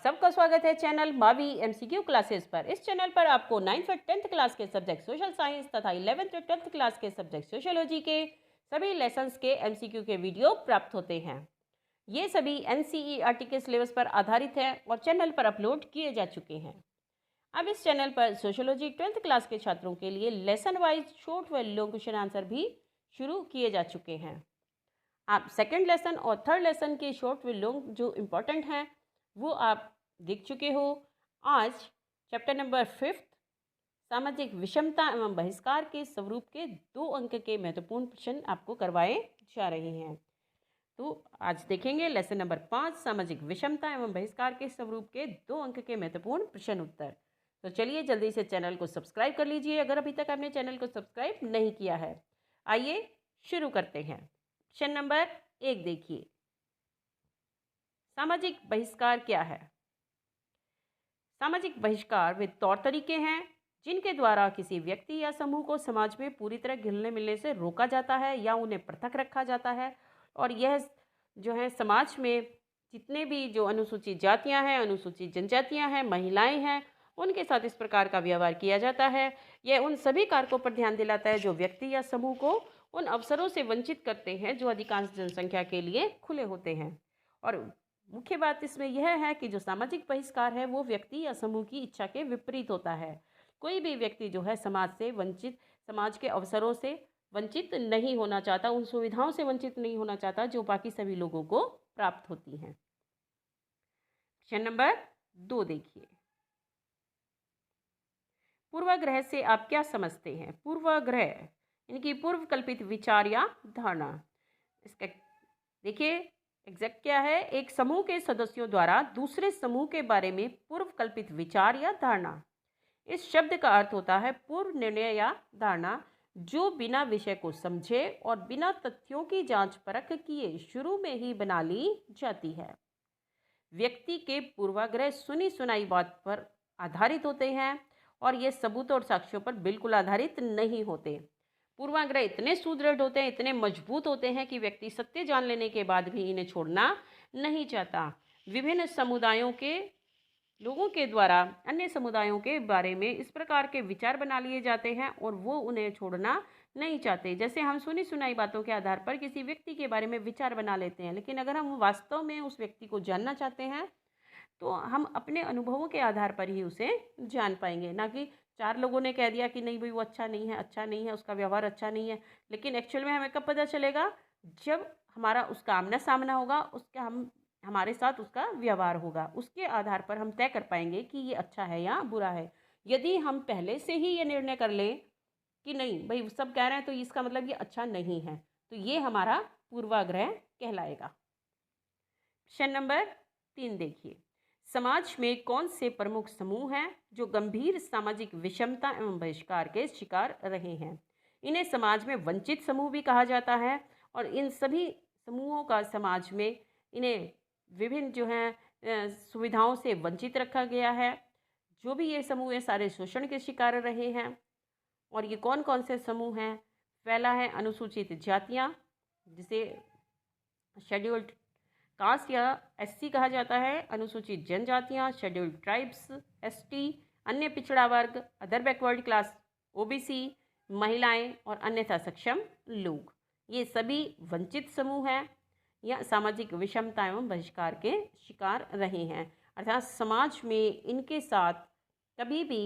सबका स्वागत है चैनल मावी एमसीक्यू क्लासेस पर। इस चैनल पर आपको 9th और 10th क्लास के सब्जेक्ट सोशल साइंस तथा 11th और 12th क्लास के सब्जेक्ट सोशियोलॉजी के सभी लेसन्स के एमसीक्यू के वीडियो प्राप्त होते हैं। ये सभी एनसीईआरटी के सिलेबस पर आधारित है और चैनल पर अपलोड किए जा चुके हैं। अब इस चैनल पर सोशियोलॉजी 12th क्लास के छात्रों के लिए लेसन वाइज शॉर्ट व लॉन्ग क्वेश्चन आंसर भी शुरू किए जा चुके हैं। आप सेकेंड लेसन और थर्ड लेसन के शॉर्ट व लॉन्ग जो इम्पोर्टेंट हैं वो आप देख चुके हो। आज चैप्टर नंबर 5 सामाजिक विषमता एवं बहिष्कार के स्वरूप के 2 अंक के महत्वपूर्ण प्रश्न आपको करवाए जा रहे हैं। तो आज देखेंगे लेसन नंबर 5 सामाजिक विषमता एवं बहिष्कार के स्वरूप के 2 अंक के महत्वपूर्ण प्रश्न उत्तर। तो चलिए जल्दी से चैनल को सब्सक्राइब कर लीजिए अगर अभी तक आपने चैनल को सब्सक्राइब नहीं किया है। आइए शुरू करते हैं। प्रश्न नंबर 1 देखिए, सामाजिक बहिष्कार क्या है? सामाजिक बहिष्कार वे तौर तरीके हैं जिनके द्वारा किसी व्यक्ति या समूह को समाज में पूरी तरह घुलने मिलने से रोका जाता है या उन्हें पृथक रखा जाता है। और यह जो है समाज में जितने भी जो अनुसूचित जातियां हैं, अनुसूचित जनजातियां हैं, महिलाएं हैं, उनके साथ इस प्रकार का व्यवहार किया जाता है। यह उन सभी कारकों पर ध्यान दिलाता है जो व्यक्ति या समूह को उन अवसरों से वंचित करते हैं जो अधिकांश जनसंख्या के लिए खुले होते हैं। और मुख्य बात इसमें यह है कि जो सामाजिक बहिष्कार है वो व्यक्ति या समूह की इच्छा के विपरीत होता है। कोई भी व्यक्ति जो है समाज से वंचित, समाज के अवसरों से वंचित नहीं होना चाहता, उन सुविधाओं से वंचित नहीं होना चाहता जो बाकी सभी लोगों को प्राप्त होती हैं। प्रश्न नंबर 2 देखिए, पूर्वाग्रह से आप क्या समझते हैं? पूर्वाग्रह इनकी पूर्व कल्पित विचार या धारणा। इसका देखिए एग्जैक्ट क्या है? एक समूह के सदस्यों द्वारा दूसरे समूह के बारे में पूर्व कल्पित विचार या धारणा। इस शब्द का अर्थ होता है पूर्व निर्णय या धारणा जो बिना विषय को समझे और बिना तथ्यों की जांच परख किए शुरू में ही बना ली जाती है। व्यक्ति के पूर्वाग्रह सुनी सुनाई बात पर आधारित होते हैं और ये सबूत और साक्ष्यों पर बिल्कुल आधारित नहीं होते। पूर्वाग्रह इतने सुदृढ़ होते हैं, इतने मजबूत होते हैं कि व्यक्ति सत्य जान लेने के बाद भी इन्हें छोड़ना नहीं चाहता। विभिन्न समुदायों के लोगों के द्वारा अन्य समुदायों के बारे में इस प्रकार के विचार बना लिए जाते हैं और वो उन्हें छोड़ना नहीं चाहते। जैसे हम सुनी सुनाई बातों के आधार पर किसी व्यक्ति के बारे में विचार बना लेते हैं, लेकिन अगर हम वास्तव में उस व्यक्ति को जानना चाहते हैं तो हम अपने अनुभवों के आधार पर ही उसे जान पाएंगे, ना कि 4 लोगों ने कह दिया कि नहीं भाई वो अच्छा नहीं है, उसका व्यवहार अच्छा नहीं है। लेकिन एक्चुअल में हमें कब पता चलेगा? जब हमारा उसका आमना सामना होगा, हमारे साथ उसका व्यवहार होगा, उसके आधार पर हम तय कर पाएंगे कि ये अच्छा है या बुरा है। यदि हम पहले से ही ये निर्णय कर लें कि नहीं भाई सब कह रहे हैं तो इसका मतलब ये अच्छा नहीं है, तो ये हमारा पूर्वाग्रह कहलाएगा। प्रश्न नंबर 3 देखिए, समाज में कौन से प्रमुख समूह हैं जो गंभीर सामाजिक विषमता एवं बहिष्कार के शिकार रहे हैं? इन्हें समाज में वंचित समूह भी कहा जाता है और इन सभी समूहों का समाज में इन्हें विभिन्न जो हैं सुविधाओं से वंचित रखा गया है। जो भी ये समूह है सारे शोषण के शिकार रहे हैं। और ये कौन कौन से समूह हैं? पहला है अनुसूचित जातियाँ, जिसे शेड्यूल्ड कास्ट या एससी कहा जाता है, अनुसूचित जनजातियाँ, शेड्यूल्ड ट्राइब्स एसटी, अन्य पिछड़ा वर्ग, अदर बैकवर्ड क्लास ओबीसी, महिलाएं और अन्यथा सक्षम लोग, ये सभी वंचित समूह हैं या सामाजिक विषमता एवं बहिष्कार के शिकार रहे हैं। अर्थात समाज में इनके साथ कभी भी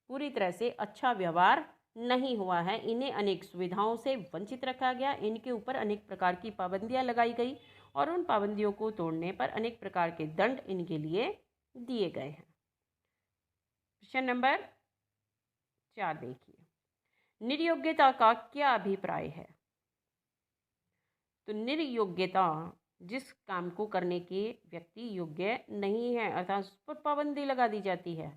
पूरी तरह से अच्छा व्यवहार नहीं हुआ है। इन्हें अनेक सुविधाओं से वंचित रखा गया, इनके ऊपर अनेक प्रकार की पाबंदियां लगाई गई और उन पाबंदियों को तोड़ने पर अनेक प्रकार के दंड इनके लिए दिए गए हैं। प्रश्न नंबर 4 देखिए, निर्योग्यता का क्या अभिप्राय है? तो निर्योग्यता जिस काम को करने के व्यक्ति योग्य नहीं है, अर्थात उस पर पाबंदी लगा दी जाती है,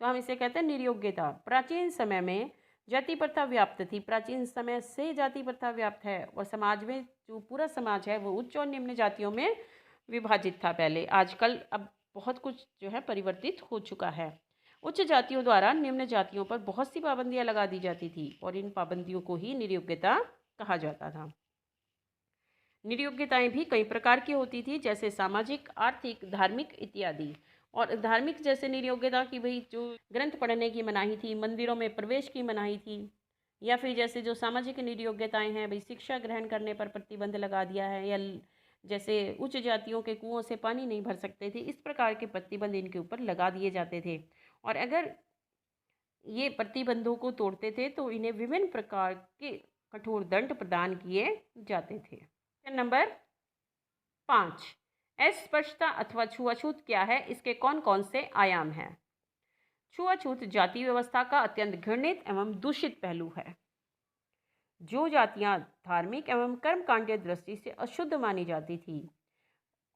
तो हम इसे कहते हैं निर्योग्यता। प्राचीन समय में जाति प्रथा व्याप्त थी, प्राचीन समय से जाति प्रथा व्याप्त है और समाज में जो पूरा समाज है वो उच्च और निम्न जातियों में विभाजित था पहले। आजकल अब बहुत कुछ जो है परिवर्तित हो चुका है। उच्च जातियों द्वारा निम्न जातियों पर बहुत सी पाबंदियां लगा दी जाती थी और इन पाबंदियों को ही निर्योग्यता कहा जाता था। निर्योग्यताएं भी कई प्रकार की होती थी, जैसे सामाजिक, आर्थिक, धार्मिक इत्यादि। और धार्मिक जैसे निर्योग्यता की भाई जो ग्रंथ पढ़ने की मनाही थी, मंदिरों में प्रवेश की मनाही थी, या फिर जैसे जो सामाजिक निर्योग्यताएं हैं भाई शिक्षा ग्रहण करने पर प्रतिबंध लगा दिया है, या जैसे उच्च जातियों के कुओं से पानी नहीं भर सकते थे, इस प्रकार के प्रतिबंध इनके ऊपर लगा दिए जाते थे। और अगर ये प्रतिबंधों को तोड़ते थे तो इन्हें विभिन्न प्रकार के कठोर दंड प्रदान किए जाते थे। क्वेश्चन नंबर 5, अस्पृश्यता अथवा छुआछूत क्या है, इसके कौन कौन से आयाम हैं? छुआछूत जाति व्यवस्था का अत्यंत घृणित एवं दूषित पहलू है। जो जातियां धार्मिक एवं कर्मकांडीय दृष्टि से अशुद्ध मानी जाती थी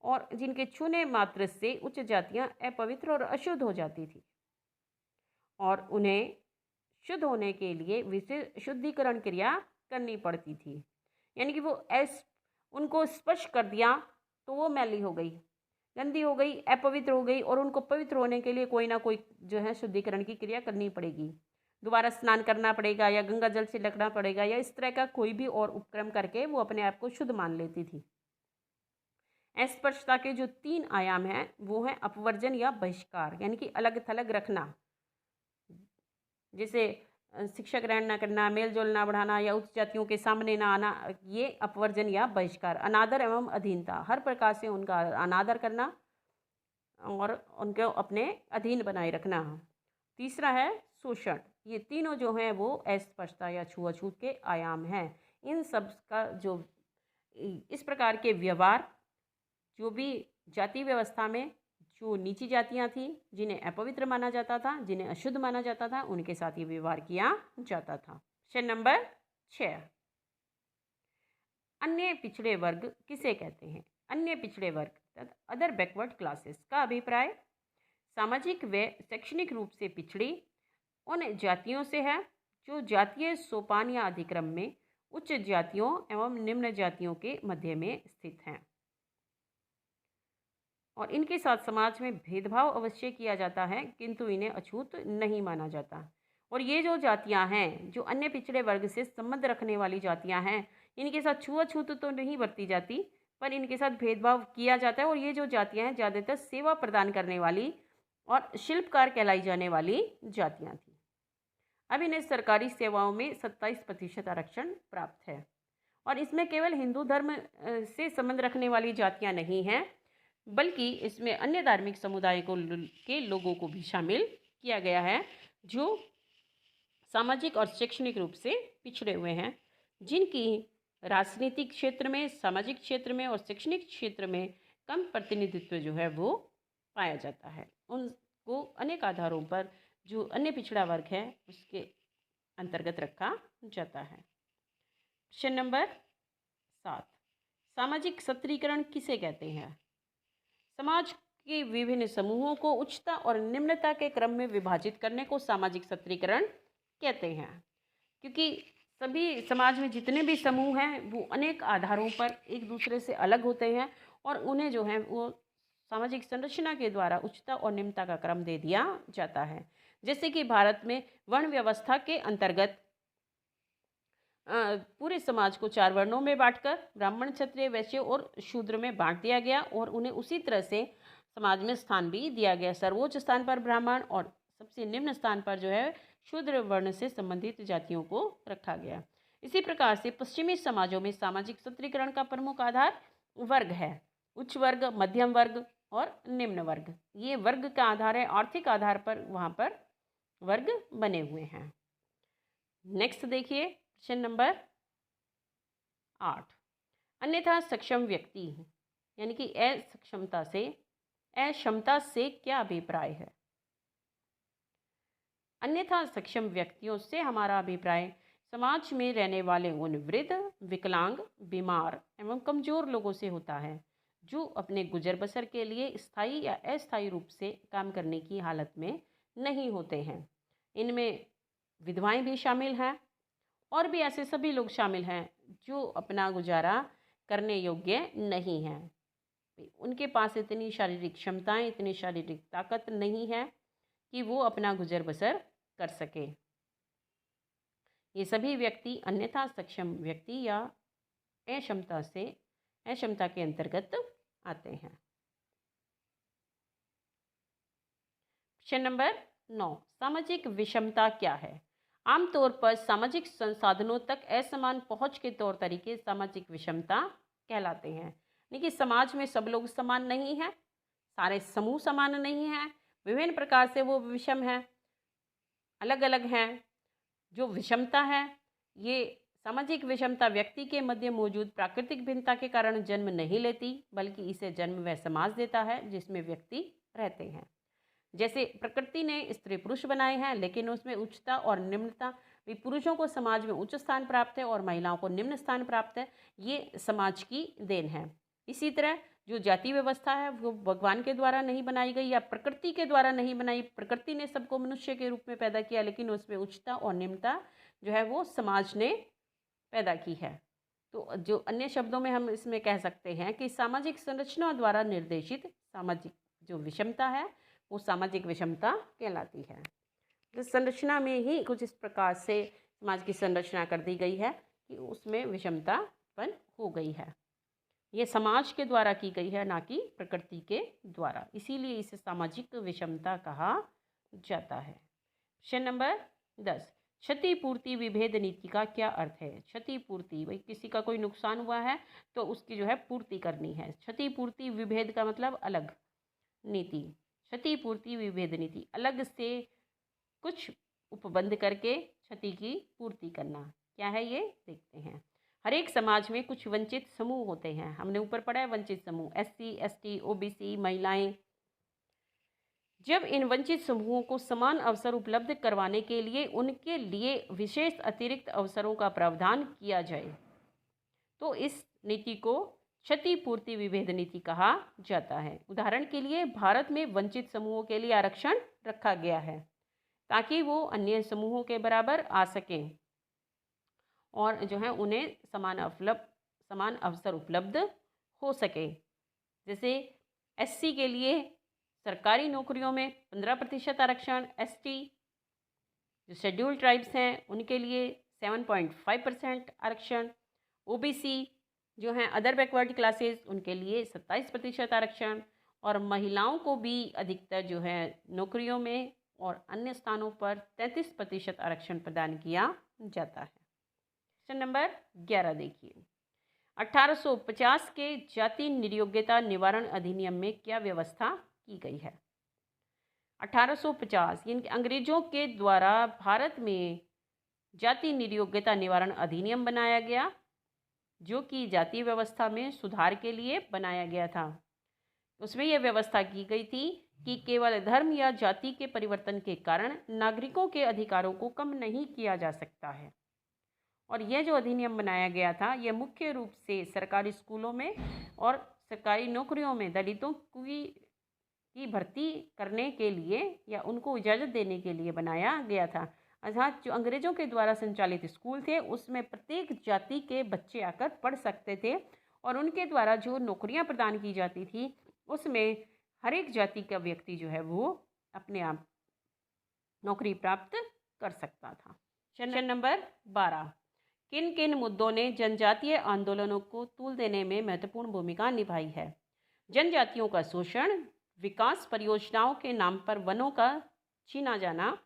और जिनके छूने मात्र से उच्च जातियां अपवित्र और अशुद्ध हो जाती थी और उन्हें शुद्ध होने के लिए विशेष शुद्धिकरण क्रिया करनी पड़ती थी, यानी कि वो उनको स्पर्श कर दिया तो वो मैली हो गई, गंदी हो गई, अपवित्र हो गई, और उनको पवित्र होने के लिए कोई ना कोई जो है शुद्धिकरण की क्रिया करनी पड़ेगी, दोबारा स्नान करना पड़ेगा या गंगा जल से लगना पड़ेगा या इस तरह का कोई भी और उपक्रम करके वो अपने आप को शुद्ध मान लेती थी। अस्पृश्यता के जो 3 आयाम हैं वो है अपवर्जन या बहिष्कार, यानी कि अलग थलग रखना, जैसे शिक्षा ग्रहण न करना, मेल जोल ना बढ़ाना या उच्च जातियों के सामने ना आना, ये अपवर्जन या बहिष्कार। अनादर एवं अधीनता, हर प्रकार से उनका अनादर करना और उनको अपने अधीन बनाए रखना। तीसरा है शोषण। ये तीनों जो हैं वो अस्पृश्यता या छुआछूत के आयाम हैं। इन सब का जो इस प्रकार के व्यवहार जो भी जाति व्यवस्था में जो नीची जातियां थीं, जिन्हें अपवित्र माना जाता था, जिन्हें अशुद्ध माना जाता था, उनके साथ ये व्यवहार किया जाता था। क्वेश्चन नंबर 6, अन्य पिछड़े वर्ग किसे कहते हैं? अन्य पिछड़े वर्ग अदर बैकवर्ड क्लासेस का अभिप्राय सामाजिक व शैक्षणिक रूप से पिछड़ी उन जातियों से है जो जातीय सोपान या अधिक्रम में उच्च जातियों एवं निम्न जातियों के मध्य में स्थित हैं और इनके साथ समाज में भेदभाव अवश्य किया जाता है, किंतु इन्हें अछूत नहीं माना जाता। और ये जो जातियां हैं, जो अन्य पिछड़े वर्ग से संबंध रखने वाली जातियां हैं, इनके साथ छुआछूत तो नहीं बरती जाती, पर इनके साथ भेदभाव किया जाता है। और ये जो जातियां हैं ज़्यादातर सेवा प्रदान करने वाली और शिल्पकार कहलाई जाने वाली जातियाँ थीं। अब इन्हें सरकारी सेवाओं में 27% आरक्षण प्राप्त है और इसमें केवल हिंदू धर्म से संबंध रखने वाली जातियाँ नहीं हैं, बल्कि इसमें अन्य धार्मिक समुदाय के लोगों को भी शामिल किया गया है जो सामाजिक और शैक्षणिक रूप से पिछड़े हुए हैं, जिनकी राजनीतिक क्षेत्र में, सामाजिक क्षेत्र में और शैक्षणिक क्षेत्र में कम प्रतिनिधित्व जो है वो पाया जाता है। उनको अनेक आधारों पर जो अन्य पिछड़ा वर्ग है उसके अंतर्गत रखा जाता है। क्वेश्चन नंबर 7, सामाजिक सत्रीकरण किसे कहते हैं? समाज के विभिन्न समूहों को उच्चता और निम्नता के क्रम में विभाजित करने को सामाजिक सत्रीकरण कहते हैं, क्योंकि सभी समाज में जितने भी समूह हैं वो अनेक आधारों पर एक दूसरे से अलग होते हैं और उन्हें जो है वो सामाजिक संरचना के द्वारा उच्चता और निम्नता का क्रम दे दिया जाता है। जैसे कि भारत में वर्ण व्यवस्था के अंतर्गत पूरे समाज को 4 वर्णों में बांटकर ब्राह्मण, क्षत्रिय, वैश्य और शूद्र में बांट दिया गया और उन्हें उसी तरह से समाज में स्थान भी दिया गया। सर्वोच्च स्थान पर ब्राह्मण और सबसे निम्न स्थान पर जो है शूद्र वर्ण से संबंधित जातियों को रखा गया। इसी प्रकार से पश्चिमी समाजों में सामाजिक सत्रीकरण का प्रमुख आधार वर्ग है। उच्च वर्ग, मध्यम वर्ग और निम्न वर्ग, ये वर्ग का आधार है। आर्थिक आधार पर वहाँ पर वर्ग बने हुए हैं। नेक्स्ट देखिए क्वेश्चन नंबर 8, अन्यथा सक्षम व्यक्ति यानी कि अक्षमता से क्या अभिप्राय है? अन्यथा सक्षम व्यक्तियों से हमारा अभिप्राय समाज में रहने वाले उन वृद्ध, विकलांग, बीमार एवं कमजोर लोगों से होता है जो अपने गुजर बसर के लिए स्थायी या अस्थायी रूप से काम करने की हालत में नहीं होते हैं। इनमें विधवाएं भी शामिल हैं और भी ऐसे सभी लोग शामिल हैं जो अपना गुजारा करने योग्य नहीं हैं। उनके पास इतनी शारीरिक क्षमताएं, इतनी शारीरिक ताकत नहीं है कि वो अपना गुजर बसर कर सके। ये सभी व्यक्ति अन्यथा सक्षम व्यक्ति या अक्षमता के अंतर्गत आते हैं। क्वेश्चन नंबर 9, सामाजिक विषमता क्या है? आमतौर पर सामाजिक संसाधनों तक असमान पहुंच के तौर तरीके सामाजिक विषमता कहलाते हैं। देखिए, समाज में सब लोग समान नहीं हैं, सारे समूह समान नहीं हैं, विभिन्न प्रकार से वो विषम हैं, अलग अलग हैं। जो विषमता है, ये सामाजिक विषमता व्यक्ति के मध्य मौजूद प्राकृतिक भिन्नता के कारण जन्म नहीं लेती, बल्कि इसे जन्म वह समाज देता है जिसमें व्यक्ति रहते हैं। जैसे प्रकृति ने स्त्री पुरुष बनाए हैं, लेकिन उसमें उच्चता और निम्नता भी, पुरुषों को समाज में उच्च स्थान प्राप्त है और महिलाओं को निम्न स्थान प्राप्त है, ये समाज की देन है। इसी तरह जो जाति व्यवस्था है वो भगवान के द्वारा नहीं बनाई गई या प्रकृति के द्वारा नहीं बनाई। प्रकृति ने सबको मनुष्य के रूप में पैदा किया, लेकिन उसमें उच्चता और निम्नता जो है वो समाज ने पैदा की है। तो जो अन्य शब्दों में हम इसमें कह सकते हैं कि सामाजिक संरचना द्वारा निर्देशित सामाजिक जो विषमता है वो सामाजिक विषमता कहलाती है। तो संरचना में ही कुछ इस प्रकार से समाज की संरचना कर दी गई है कि उसमें विषमता उत्पन्न हो गई है। ये समाज के द्वारा की गई है, ना कि प्रकृति के द्वारा, इसीलिए इसे सामाजिक विषमता कहा जाता है। क्वेश्चन नंबर 10, क्षतिपूर्ति विभेद नीति का क्या अर्थ है? क्षतिपूर्ति, भाई किसी का कोई नुकसान हुआ है तो उसकी जो है पूर्ति करनी है। क्षतिपूर्ति विभेद का मतलब अलग, नीति। क्षतिपूर्ति विभेद नीति, अलग से कुछ उपबंध करके क्षति की पूर्ति करना। क्या है ये देखते हैं। हर एक समाज में कुछ वंचित समूह होते हैं। हमने ऊपर पढ़ा है वंचित समूह, SC, ST, OBC, महिलाएं। जब इन वंचित समूहों को समान अवसर उपलब्ध करवाने के लिए उनके लिए विशेष अतिरिक्त अवसरों का प्रावधान किया जाए तो इस नीति को क्षतिपूर्ति विभेद नीति कहा जाता है। उदाहरण के लिए भारत में वंचित समूहों के लिए आरक्षण रखा गया है ताकि वो अन्य समूहों के बराबर आ सकें और जो है उन्हें समान अवसर उपलब्ध हो सके। जैसे SC के लिए सरकारी नौकरियों में 15% आरक्षण, ST जो शेड्यूल ट्राइब्स हैं उनके लिए 7.5% आरक्षण, OBC जो हैं अदर बैकवर्ड क्लासेस उनके लिए 27% आरक्षण, और महिलाओं को भी अधिकतर जो है नौकरियों में और अन्य स्थानों पर 33% आरक्षण प्रदान किया जाता है। क्वेश्चन नंबर 11 देखिए, 1850 के जाति निर्योग्यता निवारण अधिनियम में क्या व्यवस्था की गई है? 1850 यानी कि अंग्रेजों के द्वारा भारत में जाति निर्योग्यता निवारण अधिनियम बनाया गया, जो कि जाति व्यवस्था में सुधार के लिए बनाया गया था। उसमें यह व्यवस्था की गई थी कि केवल धर्म या जाति के परिवर्तन के कारण नागरिकों के अधिकारों को कम नहीं किया जा सकता है। और यह जो अधिनियम बनाया गया था यह मुख्य रूप से सरकारी स्कूलों में और सरकारी नौकरियों में दलितों की भर्ती करने के लिए या उनको इजाज़त देने के लिए बनाया गया था। अर्थात जो अंग्रेज़ों के द्वारा संचालित स्कूल थे उसमें प्रत्येक जाति के बच्चे आकर पढ़ सकते थे और उनके द्वारा जो नौकरियां प्रदान की जाती थी उसमें हर एक जाति का व्यक्ति जो है वो अपने आप नौकरी प्राप्त कर सकता था। क्वेश्चन नंबर 12, किन किन मुद्दों ने जनजातीय आंदोलनों को तूल देने में महत्वपूर्ण भूमिका निभाई है? जनजातियों का शोषण, विकास परियोजनाओं के नाम पर वनों का छीना जाना,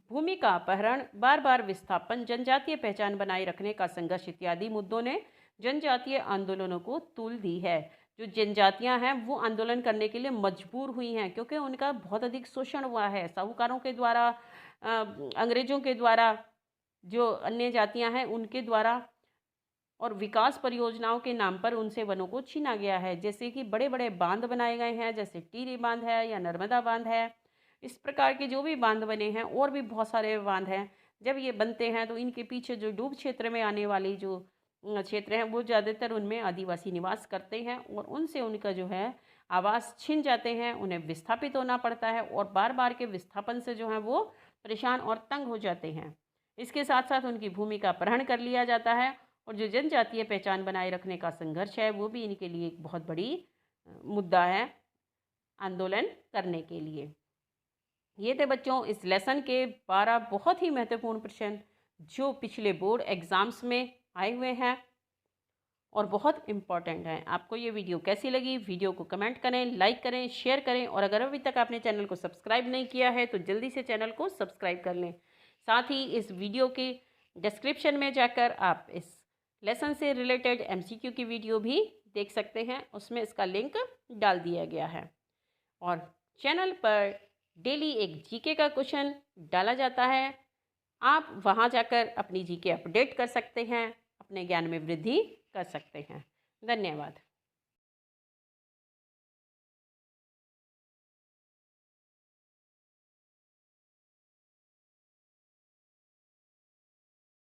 भूमि का अपहरण, बार बार विस्थापन, जनजातीय पहचान बनाए रखने का संघर्ष इत्यादि मुद्दों ने जनजातीय आंदोलनों को तूल दी है। जो जनजातियां हैं वो आंदोलन करने के लिए मजबूर हुई हैं क्योंकि उनका बहुत अधिक शोषण हुआ है साहूकारों के द्वारा, अंग्रेज़ों के द्वारा, जो अन्य जातियां हैं उनके द्वारा, और विकास परियोजनाओं के नाम पर उनसे वनों को छीना गया है। जैसे कि बड़े बड़े बांध बनाए गए हैं, जैसे टिहरी बांध है या नर्मदा बांध है, इस प्रकार के जो भी बांध बने हैं और भी बहुत सारे बांध हैं। जब ये बनते हैं तो इनके पीछे जो डूब क्षेत्र में आने वाली जो क्षेत्र हैं वो ज़्यादातर उनमें आदिवासी निवास करते हैं और उनसे उनका जो है आवास छिन जाते हैं, उन्हें विस्थापित होना पड़ता है और बार बार के विस्थापन से जो है वो परेशान और तंग हो जाते हैं। इसके साथ साथ उनकी भूमि का अपहरण कर लिया जाता है और जो जनजातीय पहचान बनाए रखने का संघर्ष है वो भी इनके लिए एक बहुत बड़ी मुद्दा है आंदोलन करने के लिए। ये थे बच्चों इस लेसन के 12 बहुत ही महत्वपूर्ण प्रश्न जो पिछले बोर्ड एग्जाम्स में आए हुए हैं और बहुत इम्पॉर्टेंट है। आपको ये वीडियो कैसी लगी, वीडियो को कमेंट करें, लाइक करें, शेयर करें और अगर अभी तक आपने चैनल को सब्सक्राइब नहीं किया है तो जल्दी से चैनल को सब्सक्राइब कर लें। साथ ही इस वीडियो के डिस्क्रिप्शन में जाकर आप इस लेसन से रिलेटेड MCQ की वीडियो भी देख सकते हैं, उसमें इसका लिंक डाल दिया गया है। और चैनल पर डेली एक GK का क्वेश्चन डाला जाता है, आप वहां जाकर अपनी GK अपडेट कर सकते हैं, अपने ज्ञान में वृद्धि कर सकते हैं। धन्यवाद।